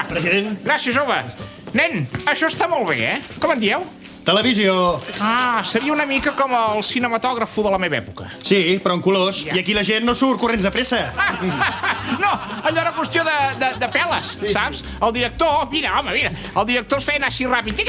President. Gràcies, home. Nen, això està molt bé, Com en dieu? Televisió. Seria una mica com el cinematògrafo de la meva època. Sí, però en colors. Ja. I aquí la gent no surt corrents de pressa. No, allò era qüestió de peles, saps? El director, mira, el director es feia anar així ràpid,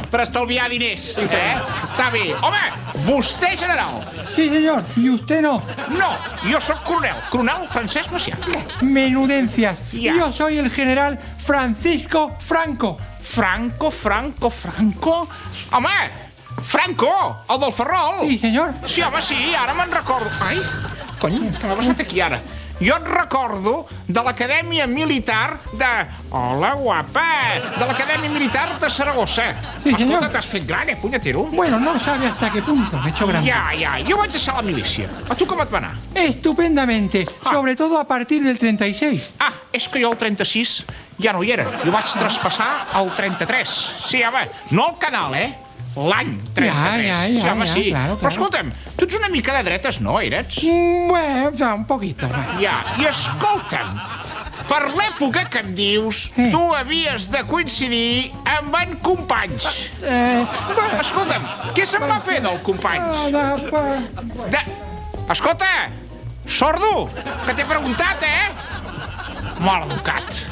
per estalviar diners, Està bé. Home, vostè, general. Sí, señor. ¿Y usted no? No, jo sóc coronel Francesc Macià. Menudencias. Ya. Yo soy el general Francisco Franco. Franco? Home, Franco, el del Ferrol. Sí, señor. Sí, home, sí, ara me'n recordo. Ai, cony, què m'ha passat aquí ara? Jo et recordo de l'Acadèmia Militar de... Hola, guapa! De l'Acadèmia Militar de Saragossa. Sí, senyor. Escolta, t'has fet gran, punyetero? Bueno, no sabe hasta qué punto me he hecho grande. Ja, jo vaig deixar la milícia. A tu com et va anar? Estupendamente. Sobre todo a partir del 36. És que jo el 36 ja no hi era. Jo vaig traspassar al 33. Sí, home, no el canal, L'any 33. Ja, home, sí. claro. Però escolta'm, tu ets una mica de dretes, no, eres? Bueno, o sea, un poquito. Ja, i escolta'm, per l'època que em dius, tu havies de coincidir amb en Companys. Bueno. Escolta'm, què se'n va fer del Companys? Escolta, sordo, que t'he preguntat, Maleducat.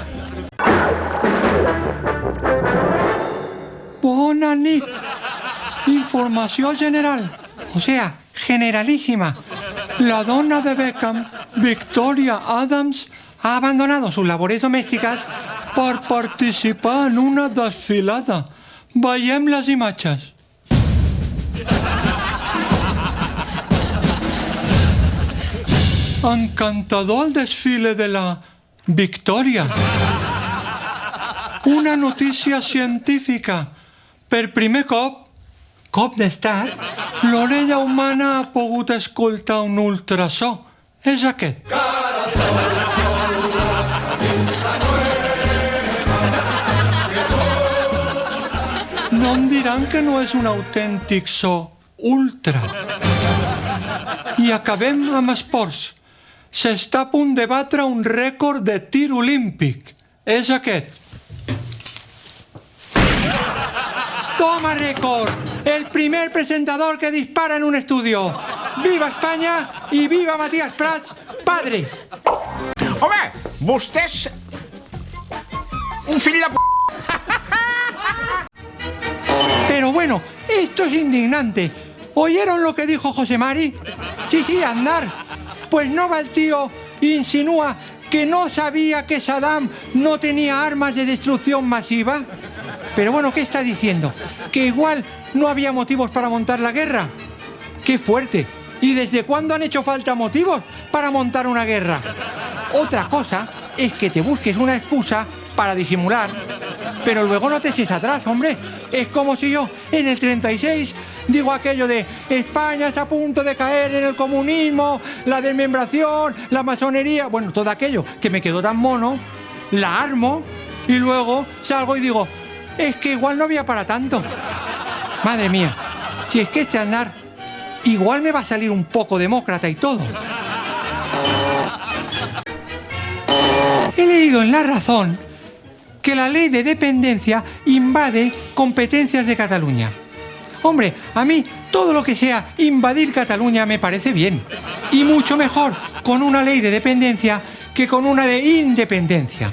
Bona nit. Información general. O sea, generalísima. La dona de Beckham, Victoria Adams, ha abandonado sus labores domésticas por participar en una desfilada. Veiem les imatges. Encantador el desfile de la Victoria. Una notícia científica. Per primer cop d'estat, l'orella humana ha pogut escoltar un ultrasò. És aquest. No em diran que no és un autèntic so ultra. I acabem amb esports. S'està a punt de batre un rècord de tir olímpic. És aquest. ¡Toma récord! El primer presentador que dispara en un estudio. ¡Viva España y viva Matías Prats, padre! Home, vostè és un fill de p***. Pero bueno, esto es indignante. ¿Oyeron lo que dijo José Mari? Sí, andar. Pues no va el tío e insinúa que no sabía que Saddam no tenía armas de destrucción masiva. Pero bueno, ¿qué está diciendo? ¿Que igual no había motivos para montar la guerra? ¡Qué fuerte! ¿Y desde cuándo han hecho falta motivos para montar una guerra? Otra cosa es que te busques una excusa para disimular, pero luego no te eches atrás, hombre. Es como si yo, en el 36, digo aquello de España está a punto de caer en el comunismo, la desmembración, la masonería, bueno, todo aquello que me quedó tan mono, la armo y luego salgo y digo, es que igual no había para tanto. Madre mía, si es que este andar igual me va a salir un poco demócrata y todo. He leído en La Razón que la ley de dependencia invade competencias de Cataluña. Hombre, a mí todo lo que sea invadir Cataluña me parece bien. Y mucho mejor con una ley de dependencia que con una de independencia.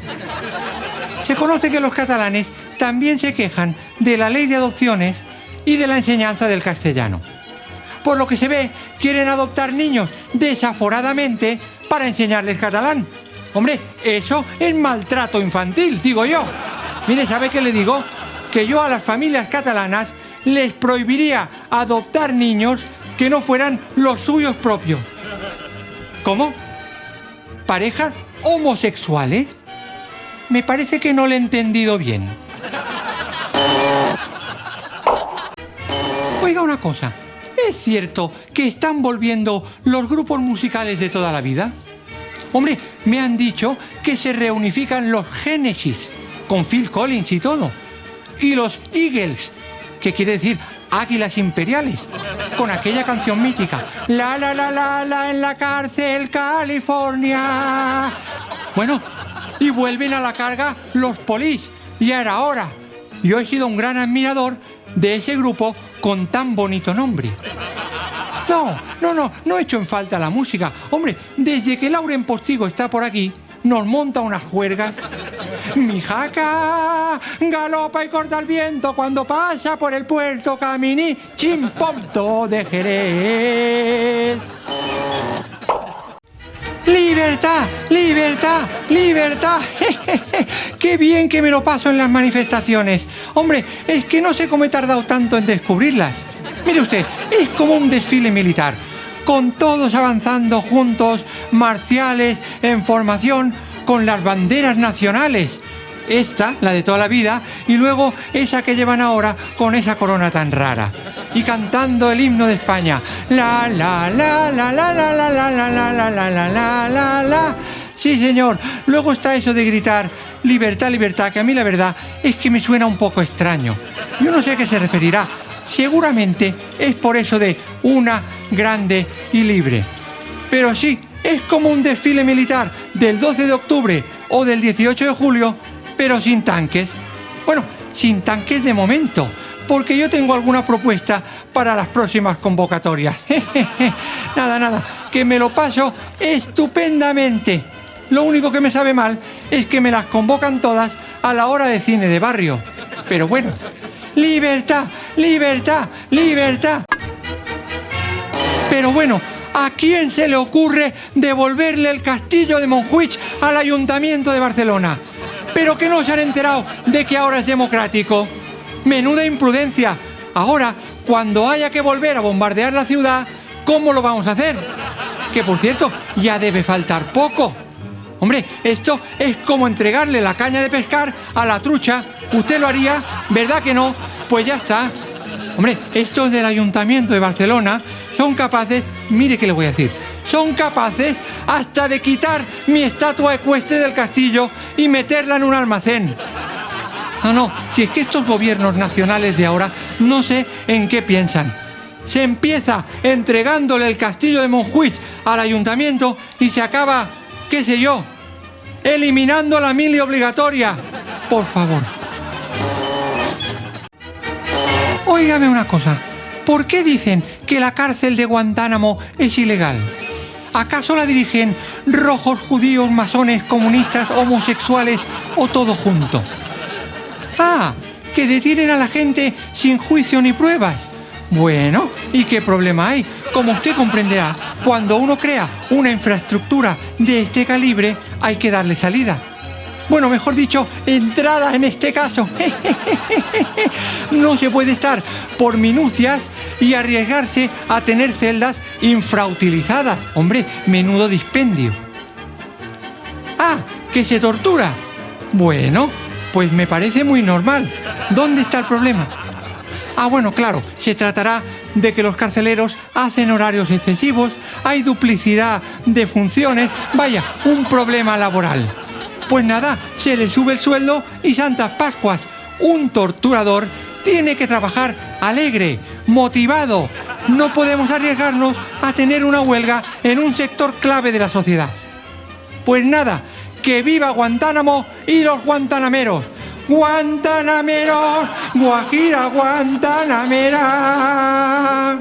Se conoce que los catalanes también se quejan de la ley de adopciones y de la enseñanza del castellano. Por lo que se ve, quieren adoptar niños desaforadamente para enseñarles catalán. Hombre, eso es maltrato infantil, digo yo. Mire, ¿sabe qué le digo? Que yo a las familias catalanas les prohibiría adoptar niños que no fueran los suyos propios. ¿Cómo? ¿Parejas homosexuales? Me parece que no lo he entendido bien. Oiga una cosa, ¿es cierto que están volviendo los grupos musicales de toda la vida? Hombre, me han dicho que se reunifican los Genesis, con Phil Collins y todo. Y los Eagles, que quiere decir Águilas Imperiales, con aquella canción mítica, la en la cárcel, California. Bueno, y vuelven a la carga los polis. Ya era hora. Yo he sido un gran admirador de ese grupo con tan bonito nombre. No he hecho en falta la música. Hombre, desde que Lauren Postigo está por aquí, nos monta unas juergas. Mi jaca galopa y corta el viento cuando pasa por el puerto Caminí, Chimpomto de Jerez. ¡Libertad! ¡Libertad! ¡Libertad! ¡Qué bien que me lo paso en las manifestaciones! Hombre, es que no sé cómo he tardado tanto en descubrirlas. Mire usted, es como un desfile militar, con todos avanzando juntos, marciales, en formación, con las banderas nacionales. Esta, la de toda la vida, y luego esa que llevan ahora con esa corona tan rara. Y cantando el himno de España. La la la la la la la la la la la la la la la la. Sí, señor. Luego está eso de gritar libertad, libertad, que a mí la verdad es que me suena un poco extraño. Yo no sé a qué se referirá. Seguramente es por eso de una, grande y libre. Pero sí, es como un desfile militar del 12 de octubre o del 18 de julio, pero sin tanques. Bueno, sin tanques de momento, porque yo tengo alguna propuesta para las próximas convocatorias. Nada, que me lo paso estupendamente. Lo único que me sabe mal es que me las convocan todas a la hora de cine de barrio. Pero bueno, libertad, libertad, libertad. Pero bueno, ¿a quién se le ocurre devolverle el castillo de Montjuïc al Ayuntamiento de Barcelona? Pero que no se han enterado de que ahora es democrático. Menuda imprudencia. Ahora, cuando haya que volver a bombardear la ciudad, ¿cómo lo vamos a hacer? Que por cierto, ya debe faltar poco. Hombre, esto es como entregarle la caña de pescar a la trucha. ¿Usted lo haría? ¿Verdad que no? Pues ya está. Hombre, estos del Ayuntamiento de Barcelona son capaces, mire que le voy a decir, son capaces hasta de quitar mi estatua ecuestre del castillo y meterla en un almacén. No, si es que estos gobiernos nacionales de ahora no sé en qué piensan. Se empieza entregándole el castillo de Montjuïc al ayuntamiento y se acaba, qué sé yo, eliminando la mili obligatoria. Por favor. Óigame una cosa, ¿por qué dicen que la cárcel de Guantánamo es ilegal? ¿Acaso la dirigen rojos, judíos, masones, comunistas, homosexuales o todo junto? Ah, que detienen a la gente sin juicio ni pruebas. Bueno, ¿y qué problema hay? Como usted comprenderá, cuando uno crea una infraestructura de este calibre, hay que darle salida. Bueno, mejor dicho, entrada en este caso. No se puede estar por minucias y arriesgarse a tener celdas infrautilizadas. Hombre, menudo dispendio. Ah, que se tortura. Bueno, pues me parece muy normal. ¿Dónde está el problema? Ah, bueno, claro, se tratará de que los carceleros hacen horarios excesivos, hay duplicidad de funciones, vaya, un problema laboral. Pues nada, se le sube el sueldo y Santas Pascuas. Un torturador tiene que trabajar alegre, motivado. No podemos arriesgarnos a tener una huelga en un sector clave de la sociedad. Pues nada, que viva Guantánamo y los guantanameros. ¡Guantanameros! ¡Guajira Guantanamera!